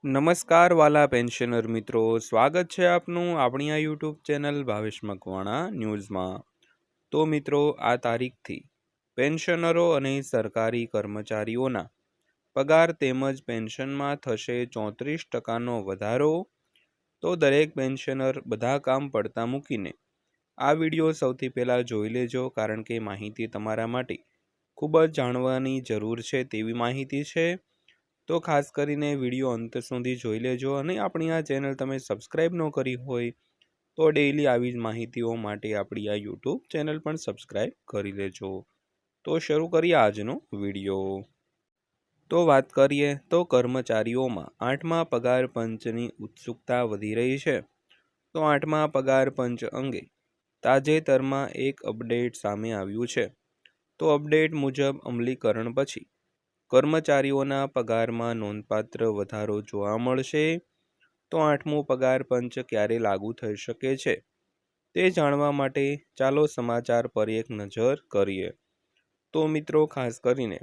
નમસ્કાર વાલા પેન્શનર મિત્રો, સ્વાગત છે આપનું આપણી આ યુટ્યુબ ચેનલ ભાવેશ મકવાણા ન્યૂઝમાં। તો મિત્રો, આ તારીખથી પેન્શનરો અને સરકારી કર્મચારીઓના પગાર તેમજ પેન્શનમાં થશે 34% વધારો। તો દરેક પેન્શનર બધા કામ પડતા મૂકીને આ વિડીયો સૌથી પહેલાં જોઈ લેજો, કારણ કે માહિતી તમારા માટે ખૂબ જ જાણવાની જરૂર છે તેવી માહિતી છે। તો ખાસ કરીને વિડીયો અંત સુધી જોઈ લેજો અને આપણી આ ચેનલ તમે સબસ્ક્રાઈબ ન કરી હોય તો ડેઈલી આવી જ માહિતીઓ માટે આપણી આ યુટ્યુબ ચેનલ પણ સબસ્ક્રાઈબ કરી લેજો। તો શરૂ કરીએ આજનો વિડીયો। તો વાત કરીએ તો કર્મચારીઓમાં 8મા પગાર પંચની ઉત્સુકતા વધી રહી છે। તો 8મા પગાર પંચ અંગે તાજેતરમાં એક અપડેટ સામે આવ્યું છે। તો અપડેટ મુજબ અમલીકરણ પછી કર્મચારીઓના પગારમાં નોંધપાત્ર વધારો જોવા મળશે। તો 8મું પગાર પંચ ક્યારે લાગુ થઈ શકે છે તે જાણવા માટે ચાલો સમાચાર પર એક નજર કરીએ। તો મિત્રો, ખાસ કરીને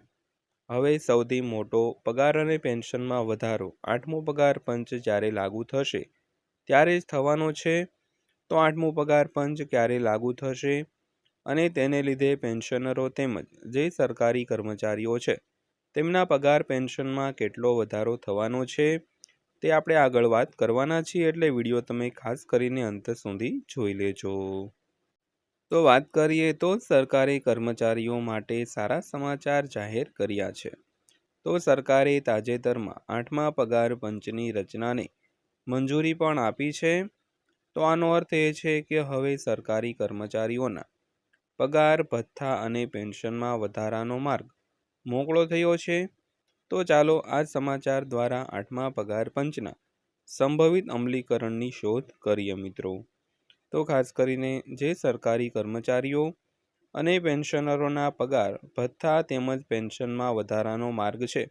હવે સૌથી મોટો પગાર અને પેન્શનમાં વધારો 8મો પગાર પંચ જ્યારે લાગુ થશે ત્યારે જ થવાનો છે। તો 8મું પગાર પંચ ક્યારે લાગુ થશે અને તેને લીધે પેન્શનરો તેમજ જે સરકારી કર્મચારીઓ છે તેમના પગાર પેન્શનમાં કેટલો વધારો થવાનો છે તે આપણે આગળ વાત કરવાના છીએ, એટલે વિડીયો તમે ખાસ કરીને અંત સુધી જોઈ લેજો। તો વાત કરીએ તો સરકારી કર્મચારીઓ માટે સારા સમાચાર જાહેર કર્યા છે। તો સરકારે તાજેતરમાં 8મા પગાર પંચની રચનાને મંજૂરી પણ આપી છે। તો આનો અર્થ એ છે કે હવે સરકારી કર્મચારીઓના પગાર ભથ્થા અને પેન્શનમાં વધારાનો માર્ગ મોકળો થયો છે। તો ચાલો આ સમાચાર દ્વારા 8મા પગાર પંચના સંભવિત અમલીકરણની શોધ કરીએ મિત્રો। તો ખાસ કરીને જે સરકારી કર્મચારીઓ અને પેન્શનરોના પગાર ભથ્થા તેમજ પેન્શનમાં વધારાનો માર્ગ છે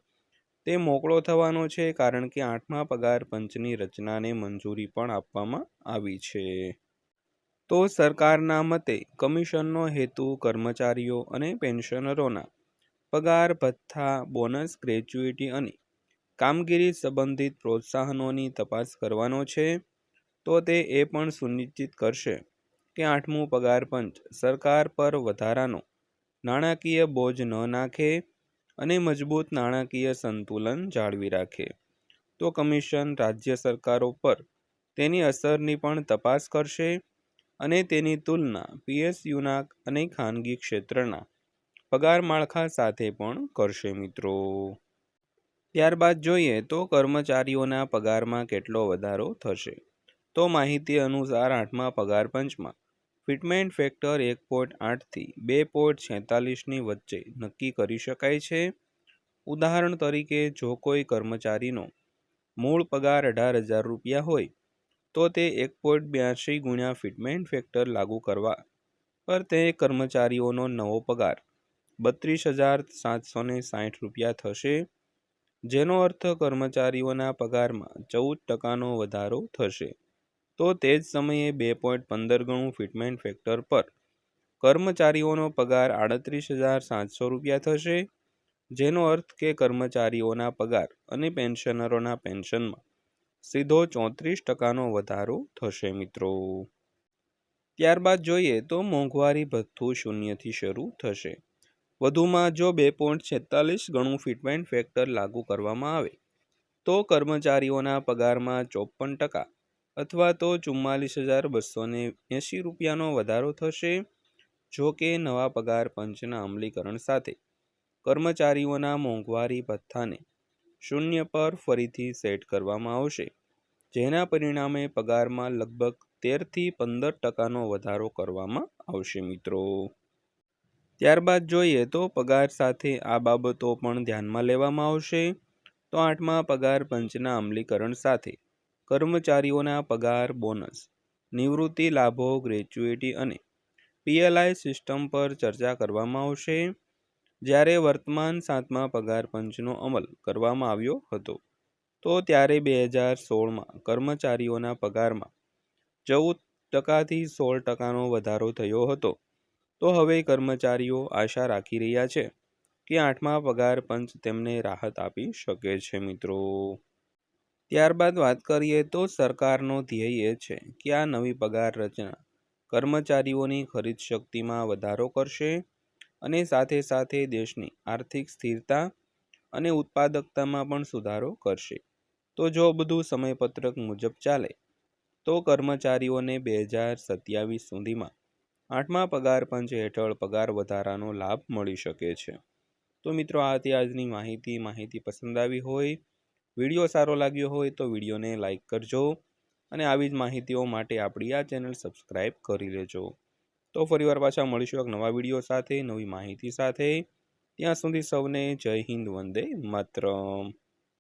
તે મોકળો થવાનો છે, કારણ કે 8મા પગાર પંચની રચનાને મંજૂરી પણ આપવામાં આવી છે। તો સરકારના મતે કમિશનનો હેતુ કર્મચારીઓ અને પેન્શનરોના પગાર ભથ્થા, બોનસ, ગ્રેચ્યુઇટી અને કામગીરી સંબંધિત પ્રોત્સાહનોની તપાસ કરવાનો છે। તો તે એ પણ સુનિશ્ચિત કરશે કે 8મું પગાર પંચ સરકાર પર વધારાનો નાણાકીય બોજ ન નાખે અને મજબૂત નાણાકીય સંતુલન જાળવી રાખે। તો કમિશન રાજ્ય સરકારો પર તેની અસરની પણ તપાસ કરશે અને તેની તુલના પીએસયુના અને ખાનગી ક્ષેત્રના પગાર માળખા સાથે પણ કરશે મિત્રો। ત્યારબાદ જોઈએ તો કર્મચારીઓના પગારમાં કેટલો વધારો થશે। તો માહિતી અનુસાર 8મા પગાર પંચમાં ફિટમેન્ટ ફેક્ટર 1.8 થી 2.46ની વચ્ચે નક્કી કરી શકાય છે। ઉદાહરણ તરીકે, જો કોઈ કર્મચારીનો મૂળ પગાર 18,000 રૂપિયા હોય તો તે 1.82 ગુણ્યા ફિટમેન્ટ ફેક્ટર લાગુ કરવા પર તે કર્મચારીઓનો નવો પગાર 32,760 રૂપિયા થશે, જેનો અર્થ કર્મચારીઓના પગારમાં 14%નો વધારો થશે। તો તે જ સમયે 2.15 ગણું ફિટમેન્ટ ફેક્ટર પર કર્મચારીઓનો પગાર 38,700 રૂપિયા થશે, જેનો અર્થ કે કર્મચારીઓના પગાર અને પેન્શનરોના પેન્શનમાં સીધો 34%નો વધારો થશે મિત્રો। ત્યારબાદ જોઈએ તો મોંઘવારી ભથ્થું શૂન્યથી શરૂ થશે। વધુમાં જો 2.46 ગણું ફિટમેન્ટ ફેક્ટર લાગુ કરવામાં આવે તો કર્મચારીઓના પગારમાં 54% અથવા તો 44,280 રૂપિયાનો વધારો થશે। જો કે નવા પગાર પંચના અમલીકરણ સાથે કર્મચારીઓના મોંઘવારી ભથ્થાને શૂન્ય પર ફરીથી સેટ કરવામાં આવશે, જેના પરિણામે પગારમાં લગભગ 13 થી 15%નો વધારો કરવામાં આવશે મિત્રો। ત્યારબાદ જોઈએ તો પગાર સાથે આ બાબતો પણ ધ્યાનમાં લેવામાં આવશે। તો 8મા પગાર પંચના અમલીકરણ સાથે કર્મચારીઓના પગાર, બોનસ, નિવૃત્તિ લાભો, ગ્રેચ્યુઇટી અને પીએલઆઈ સિસ્ટમ પર ચર્ચા કરવામાં આવશે। જ્યારે વર્તમાન 7મા પગાર પંચનો અમલ કરવામાં આવ્યો હતો તો ત્યારે 2016માં કર્મચારીઓના પગારમાં 14% થી 16%નો વધારો થયો હતો। તો હવે કર્મચારીઓ આશા રાખી રહ્યા છે કે 8મા પગાર પંચ તેમને રાહત આપી શકે છે મિત્રો। ત્યારબાદ વાત કરીએ તો સરકારનો ધ્યેય એ છે કે આ નવી પગાર રચના કર્મચારીઓની ખરીદ શક્તિમાં વધારો કરશે અને સાથે સાથે દેશની આર્થિક સ્થિરતા અને ઉત્પાદકતામાં પણ સુધારો કરશે. તો જો બધું સમયપત્રક મુજબ ચાલે તો કર્મચારીઓને 2027 સુધીમાં 8મા પગાર પંચ હેઠળ પગાર વધારાનો લાભ મળી શકે છે. તો મિત્રો આ હતી આજની માહિતી પસંદ આવી હોય, વિડીયો સારો લાગ્યો હોય તો વિડીયોને લાઈક કરજો અને આવી જ માહિતીઓ માટે આપણી આ ચેનલ સબસ્ક્રાઈબ કરી લેજો. તો ફરીવાર પાછા મળીશું એક નવા વિડીયો સાથે, નવી માહિતી સાથે. ત્યાં સુધી સૌને જય હિન્દ, વંદે માતરમ.